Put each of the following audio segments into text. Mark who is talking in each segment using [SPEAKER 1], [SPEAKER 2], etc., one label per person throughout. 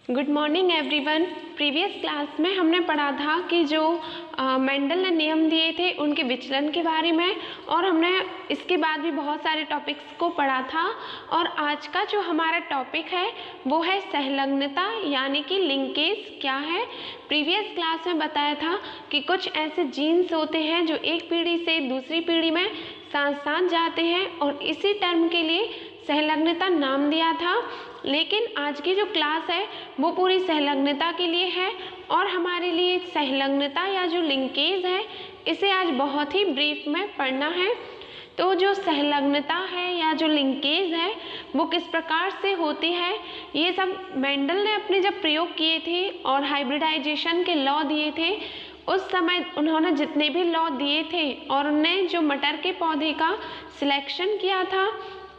[SPEAKER 1] Good morning everyone. Previous class में हमने पढ़ा था कि जो मेंडल ने नियम दिए थे उनके विचलन के बारे में, और हमने इसके बाद भी बहुत सारे टॉपिक्स को पढ़ा था। और आज का जो हमारा टॉपिक है वो है सहलग्नता, यानी कि लिंकेज क्या है। प्रीवियस क्लास में बताया था कि कुछ ऐसे जीन्स होते हैं जो एक पीढ़ी से दूसरी पीढ़ी में साथ साथ जाते हैं, और इसी टर्म के लिए सहलग्नता नाम दिया था। लेकिन आज की जो क्लास है वो पूरी सहलग्नता के लिए है, और हमारे लिए सहलग्नता या जो लिंकेज है इसे आज बहुत ही ब्रीफ में पढ़ना है। तो जो सहलग्नता है या जो लिंकेज है वो किस प्रकार से होती है, ये सब मेंडल ने अपने जब प्रयोग किए थे और हाइब्रिडाइजेशन के लॉ दिए थे, उस समय उन्होंने जितने भी लॉ दिए थे और उन्होंने जो मटर के पौधे का सिलेक्शन किया था,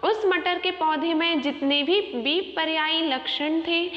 [SPEAKER 1] उस मटर के पौधे में जितने भी विपर्यायी लक्षण थे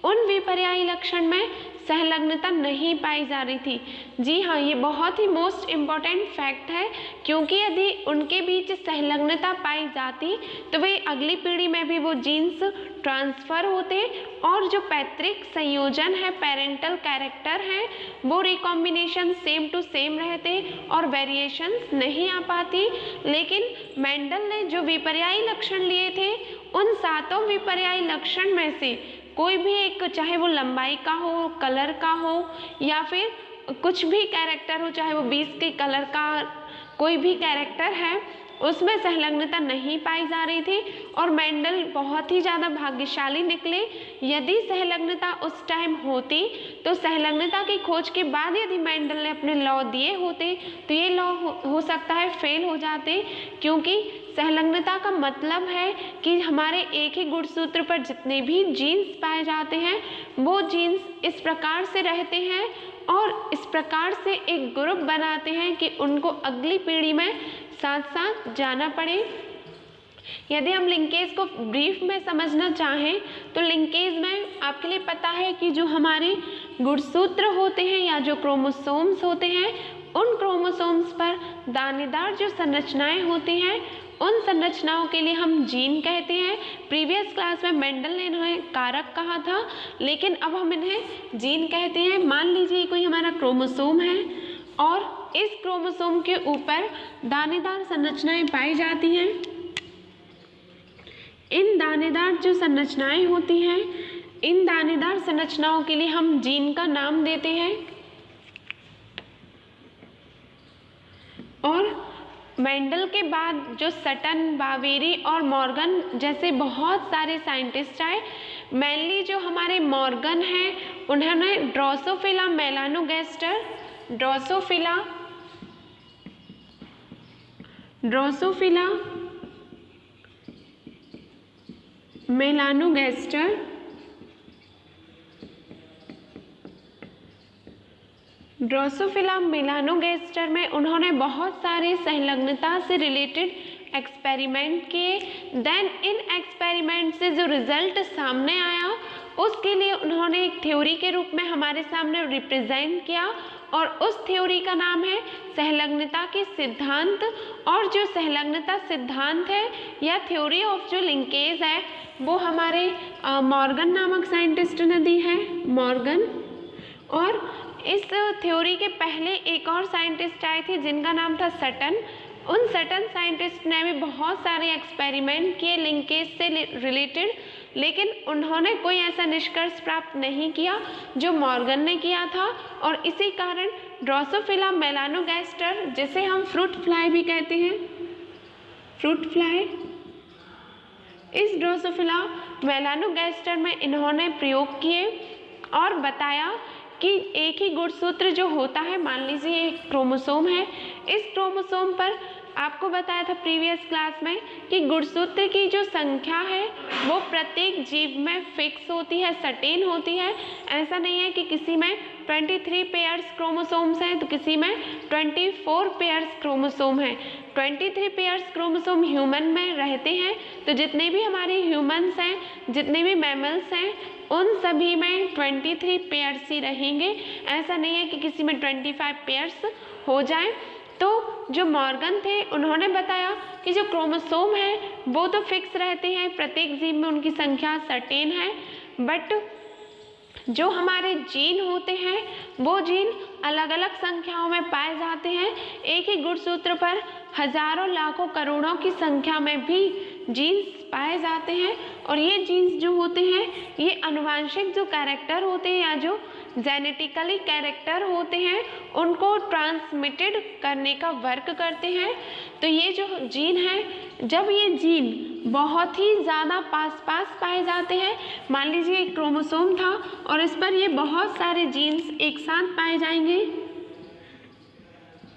[SPEAKER 1] उन विपर्यायी लक्षण में सहलग्नता नहीं पाई जा रही थी। जी हाँ, ये बहुत ही मोस्ट इम्पॉर्टेंट फैक्ट है, क्योंकि यदि उनके बीच सहलग्नता पाई जाती तो वे अगली पीढ़ी में भी वो जीन्स ट्रांसफ़र होते, और जो पैतृक संयोजन है, पेरेंटल कैरेक्टर है, वो रिकॉम्बिनेशन सेम टू सेम रहते और वेरिएशंस नहीं आ पाती। लेकिन मेंडल ने जो विपर्यायी लक्षण लिए थे उन सातों विपर्यायी लक्षण में से कोई भी एक, चाहे वो लंबाई का हो, कलर का हो, या फिर कुछ भी कैरेक्टर हो, चाहे वो 20 के कलर का कोई भी कैरेक्टर है, उसमें सहलग्नता नहीं पाई जा रही थी। और मेंडल बहुत ही ज़्यादा भाग्यशाली निकले। यदि सहलग्नता उस टाइम होती तो सहलग्नता की खोज के बाद यदि मेंडल ने अपने लॉ दिए होते तो ये लॉ हो सकता है फेल हो जाते, क्योंकि सहलग्नता का मतलब है कि हमारे एक ही गुणसूत्र पर जितने भी जीन्स पाए जाते हैं वो जीन्स इस प्रकार से रहते हैं और इस प्रकार से एक ग्रुप बनाते हैं कि उनको अगली पीढ़ी में साथ साथ जाना पड़े। यदि हम लिंकेज को ब्रीफ में समझना चाहें तो लिंकेज में आपके लिए पता है कि जो हमारे गुणसूत्र होते हैं या जो क्रोमोसोम्स होते हैं, उन क्रोमोसोम्स पर दानेदार जो संरचनाएं होती हैं उन संरचनाओं के लिए हम जीन कहते हैं। प्रीवियस क्लास में मेंडल ने इन्हें कारक कहा था, लेकिन अब हम इन्हें जीन कहते हैं। मान लीजिए कोई हमारा क्रोमोसोम है और इस क्रोमोसोम के ऊपर दानेदार संरचनाएं पाई जाती हैं। इन दानेदार जो संरचनाएं होती हैं, इन दानेदार संरचनाओं के लिए हम जीन का नाम देते हैं। और मेंडल के बाद जो सटन, बावेरी और मॉर्गन जैसे बहुत सारे साइंटिस्ट आए, मेनली जो हमारे मॉर्गन हैं उन्होंने ड्रोसोफिला मेलानोगैस्टर में उन्होंने बहुत सारे सहलग्नता से रिलेटेड एक्सपेरिमेंट किए। देन इन एक्सपेरिमेंट से जो रिजल्ट सामने आया उसके लिए उन्होंने एक थ्योरी के रूप में हमारे सामने रिप्रेजेंट किया, और उस थ्योरी का नाम है सहलग्नता के सिद्धांत। और जो सहलग्नता सिद्धांत है या थ्योरी ऑफ जो लिंकेज है वो हमारे मॉर्गन नामक साइंटिस्ट ने दी है, मॉर्गन। और इस थ्योरी के पहले एक और साइंटिस्ट आए थे जिनका नाम था सटन। उन सटन साइंटिस्ट ने भी बहुत सारे एक्सपेरिमेंट किए लिंकेज से रिलेटेड, लेकिन उन्होंने कोई ऐसा निष्कर्ष प्राप्त नहीं किया जो मॉर्गन ने किया था। और इसी कारण ड्रोसोफिला मेलानोगैस्टर, जिसे हम फ्रूट फ्लाई भी कहते हैं, फ्रूट फ्लाई, इस ड्रोसोफिला मेलानोगैस्टर में इन्होंने प्रयोग किए और बताया कि एक ही गुणसूत्र जो होता है, मान लीजिए एक क्रोमोसोम है, इस क्रोमोसोम पर आपको बताया था प्रीवियस क्लास में कि गुणसूत्र की जो संख्या है वो प्रत्येक जीव में फिक्स होती है, सर्टेन होती है। ऐसा नहीं है कि किसी में 23 पेयर्स क्रोमोसोम्स हैं तो किसी में 24 पेयर्स क्रोमोसोम हैं। 23 पेयर्स क्रोमोसोम ह्यूमन में रहते हैं, तो जितने भी हमारे ह्यूमन्स हैं, जितने भी मैमल्स हैं, उन सभी में 23 पेयर्स ही रहेंगे। ऐसा नहीं है कि किसी में 25 पेयर्स हो जाए। तो जो मॉर्गन थे उन्होंने बताया कि जो क्रोमोसोम है वो तो फिक्स रहते हैं, प्रत्येक जीव में उनकी संख्या सर्टेन है, बट जो हमारे जीन होते हैं वो जीन अलग अलग संख्याओं में पाए जाते हैं। एक ही गुणसूत्र पर हजारों लाखों करोड़ों की संख्या में भी जीन्स पाए जाते हैं और ये जीन्स जो होते हैं ये अनुवांशिक जो कैरेक्टर होते हैं या जो जेनेटिकली कैरेक्टर होते हैं उनको ट्रांसमिटेड करने का वर्क करते हैं। तो ये जो जीन है, जब ये जीन बहुत ही ज़्यादा पास पाए जाते हैं, मान लीजिए एक क्रोमोसोम था और इस पर ये बहुत सारे जीन्स एक साथ पाए जाएंगे,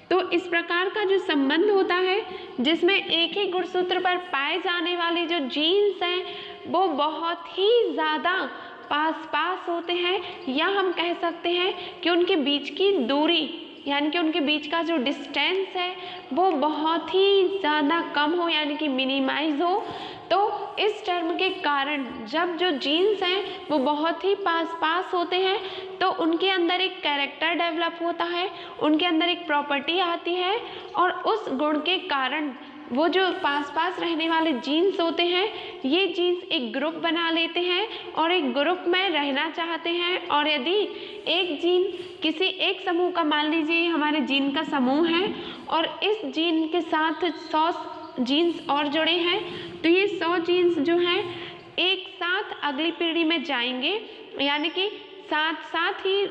[SPEAKER 1] तो इस प्रकार का जो संबंध होता है जिसमें एक ही गुणसूत्र पर पाए जाने वाले जो जीन्स हैं वो बहुत ही ज़्यादा पास होते हैं, या हम कह सकते हैं कि उनके बीच की दूरी यानी कि उनके बीच का जो डिस्टेंस है वो बहुत ही ज़्यादा कम हो यानी कि मिनिमाइज हो। तो इस टर्म के कारण जब जो जीन्स हैं वो बहुत ही पास होते हैं तो उनके अंदर एक कैरेक्टर डेवलप होता है, उनके अंदर एक प्रॉपर्टी आती है और उस गुण के कारण वो जो पास रहने वाले जीन्स होते हैं ये जीन्स एक ग्रुप बना लेते हैं और एक ग्रुप में रहना चाहते हैं। और यदि एक जीन किसी एक समूह का, मान लीजिए हमारे जीन का समूह है और इस जीन के साथ 100 जीन्स और जुड़े हैं, तो ये 100 जीन्स जो हैं एक साथ अगली पीढ़ी में जाएंगे, यानी कि साथ ही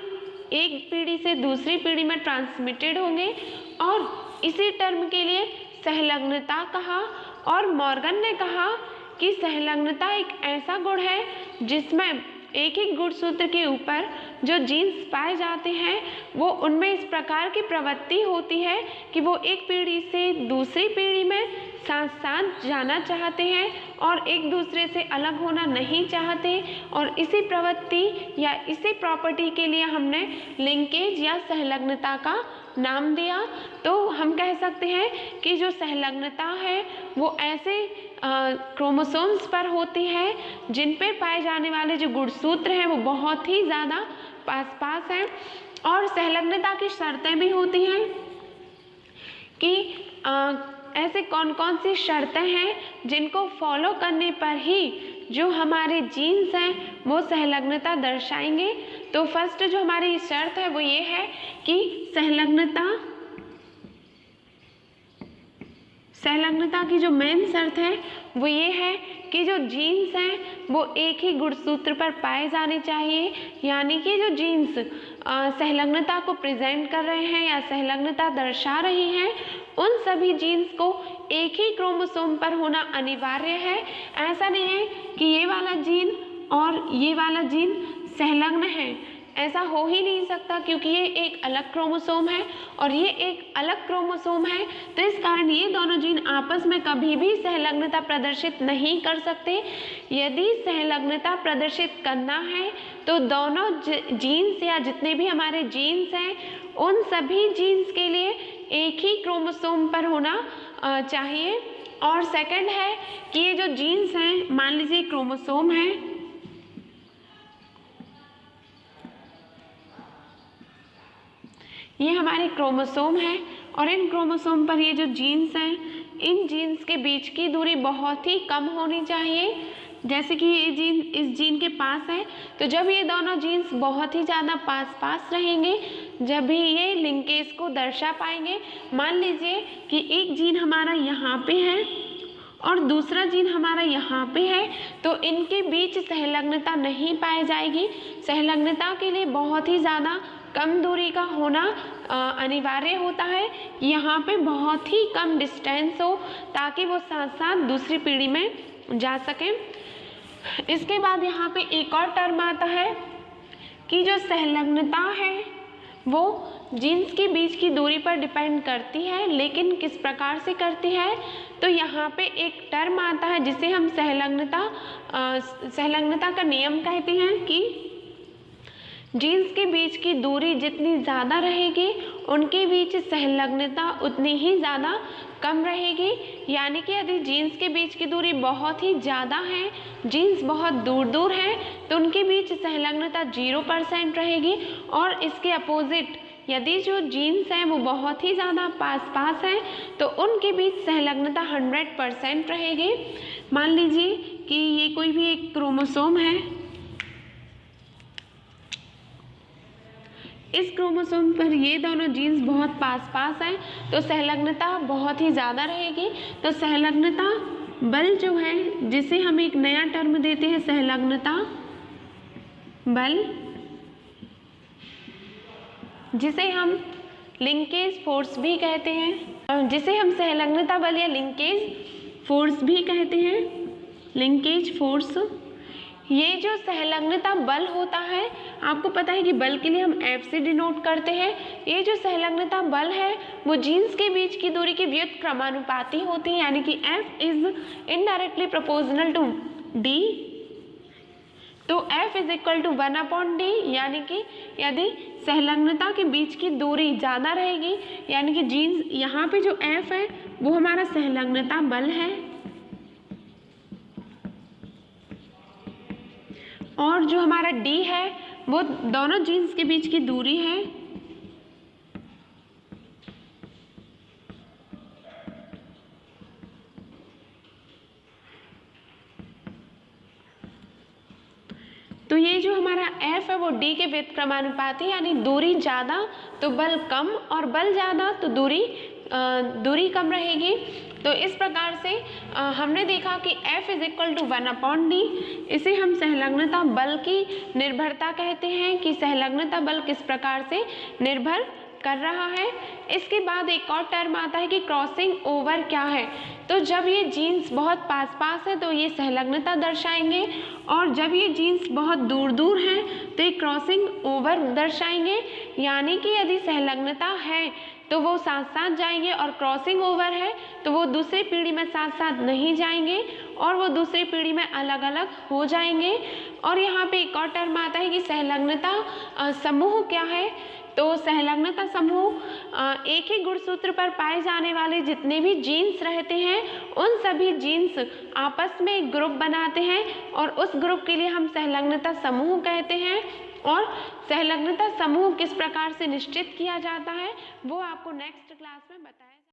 [SPEAKER 1] एक पीढ़ी से दूसरी पीढ़ी में ट्रांसमिटेड होंगे और इसी टर्म के लिए संलग्नता कहा। और मॉर्गन ने कहा कि संलग्नता एक ऐसा गुण है जिसमें एक ही गुणसूत्र के ऊपर जो जीन्स पाए जाते हैं वो उनमें इस प्रकार की प्रवृत्ति होती है कि वो एक पीढ़ी से दूसरी पीढ़ी में साथ जाना चाहते हैं और एक दूसरे से अलग होना नहीं चाहते। और इसी प्रवृत्ति या इसी प्रॉपर्टी के लिए हमने लिंकेज या संलग्नता का नाम दिया। तो हम कह सकते हैं कि जो संलग्नता है वो ऐसे क्रोमोसोम्स पर होती है जिन पर पाए जाने वाले जो गुणसूत्र हैं वो बहुत ही ज़्यादा पास हैं। और संलग्नता की शर्तें भी होती हैं कि ऐसे कौन सी शर्तें हैं जिनको फॉलो करने पर ही जो हमारे जीन्स हैं वो संलग्नता दर्शाएंगे। तो फर्स्ट जो हमारी शर्त है वो ये है कि संलग्नता की जो मेन शर्त है वो ये है कि जो जीन्स हैं वो एक ही गुणसूत्र पर पाए जाने चाहिए, यानी कि जो जीन्स संलग्नता को प्रेजेंट कर रहे हैं या संलग्नता दर्शा रही हैं उन सभी जीन्स को एक ही क्रोमोसोम पर होना अनिवार्य है। ऐसा नहीं है कि ये वाला जीन और ये वाला जीन संलग्न है, ऐसा हो ही नहीं सकता क्योंकि ये एक अलग क्रोमोसोम है और ये एक अलग क्रोमोसोम है। तो इस कारण ये दोनों जीन आपस में कभी भी संलग्नता प्रदर्शित नहीं कर सकते। यदि संलग्नता प्रदर्शित करना है तो दोनों जीन्स या जितने भी हमारे जीन्स हैं उन सभी जीन्स के लिए एक ही क्रोमोसोम पर होना चाहिए। और सेकंड है कि ये जो जीन्स हैं, मान लीजिए क्रोमोसोम है, ये हमारे क्रोमोसोम है और इन क्रोमोसोम पर ये जो जीन्स हैं इन जीन्स के बीच की दूरी बहुत ही कम होनी चाहिए। जैसे कि ये जीन इस जीन के पास है तो जब ये दोनों जीन्स बहुत ही ज़्यादा पास रहेंगे जब भी ये लिंकेज को दर्शा पाएंगे। मान लीजिए कि एक जीन हमारा यहाँ पे है और दूसरा जीन हमारा यहाँ पे है तो इनके बीच संलग्नता नहीं पाई जाएगी। संलग्नता के लिए बहुत ही ज़्यादा कम दूरी का होना अनिवार्य होता है, यहाँ पे बहुत ही कम डिस्टेंस हो ताकि वो साथ दूसरी पीढ़ी में जा सकें। इसके बाद यहाँ पे एक और टर्म आता है कि जो संलग्नता है वो जीन्स के बीच की दूरी पर डिपेंड करती है, लेकिन किस प्रकार से करती है। तो यहाँ पे एक टर्म आता है जिसे हम संलग्नता का नियम कहते हैं कि जीन्स के बीच की दूरी जितनी ज़्यादा रहेगी उनके बीच संलग्नता उतनी ही ज़्यादा कम रहेगी। यानी कि यदि जीन्स के बीच की दूरी बहुत ही ज़्यादा है, जीन्स बहुत दूर है, तो उनके बीच संलग्नता 0% रहेगी। और इसके अपोजिट यदि जो जीन्स हैं वो बहुत ही ज़्यादा पास हैं तो उनके बीच संलग्नता 100% रहेगी। मान लीजिए कि ये कोई भी एक क्रोमोसोम है इस क्रोमोसोम पर ये दोनों जीन्स बहुत पास पास हैं तो संलग्नता बहुत ही ज़्यादा रहेगी। तो संलग्नता बल जो है, जिसे हम एक नया टर्म देते हैं संलग्नता बल, जिसे हम लिंकेज फोर्स भी कहते हैं, जिसे हम संलग्नता बल या लिंकेज फोर्स भी कहते हैं, लिंकेज फोर्स। ये जो संलग्नता बल होता है, आपको पता है कि बल के लिए हम F से डिनोट करते हैं। ये जो संलग्नता बल है वो जीन्स के बीच की दूरी के व्युत्क्रमानुपाती होती है, यानी कि F is indirectly proportional to D। तो F is equal to 1/D, यानी कि यदि संलग्नता के बीच की दूरी ज़्यादा रहेगी, यानी कि जीन्स यहाँ पे जो F है वो हमारा संलग्नता बल है, और जो हमारा D है वो दोनों जीन्स के बीच की दूरी है। तो ये जो हमारा F है वो D के व्युत्क्रमानुपाती, यानी दूरी ज़्यादा तो बल कम, और बल ज़्यादा तो दूरी कम रहेगी। तो इस प्रकार से हमने देखा कि F is equal to 1/D। इसे हम संलग्नता बल की निर्भरता कहते हैं कि संलग्नता बल किस प्रकार से निर्भर कर रहा है। इसके बाद एक और टर्म आता है कि क्रॉसिंग ओवर क्या है। तो जब ये जीन्स बहुत पास पास है तो ये संलग्नता दर्शाएंगे, और जब ये जीन्स बहुत दूर दूर हैं तो ये क्रॉसिंग ओवर दर्शाएंगे, यानी कि यदि संलग्नता है तो वो साथ साथ जाएंगे, और क्रॉसिंग ओवर है तो वो दूसरी पीढ़ी में साथ साथ नहीं जाएंगे और वो दूसरी पीढ़ी में अलग अलग हो जाएंगे। और यहाँ पे एक और टर्म आता है कि संलग्नता समूह क्या है। तो संलग्नता समूह एक ही गुणसूत्र पर पाए जाने वाले जितने भी जीन्स रहते हैं उन सभी जीन्स आपस में एक ग्रुप बनाते हैं, और उस ग्रुप के लिए हम संलग्नता समूह कहते हैं। और संलग्नता समूह किस प्रकार से निश्चित किया जाता है वो आपको नेक्स्ट क्लास में बताया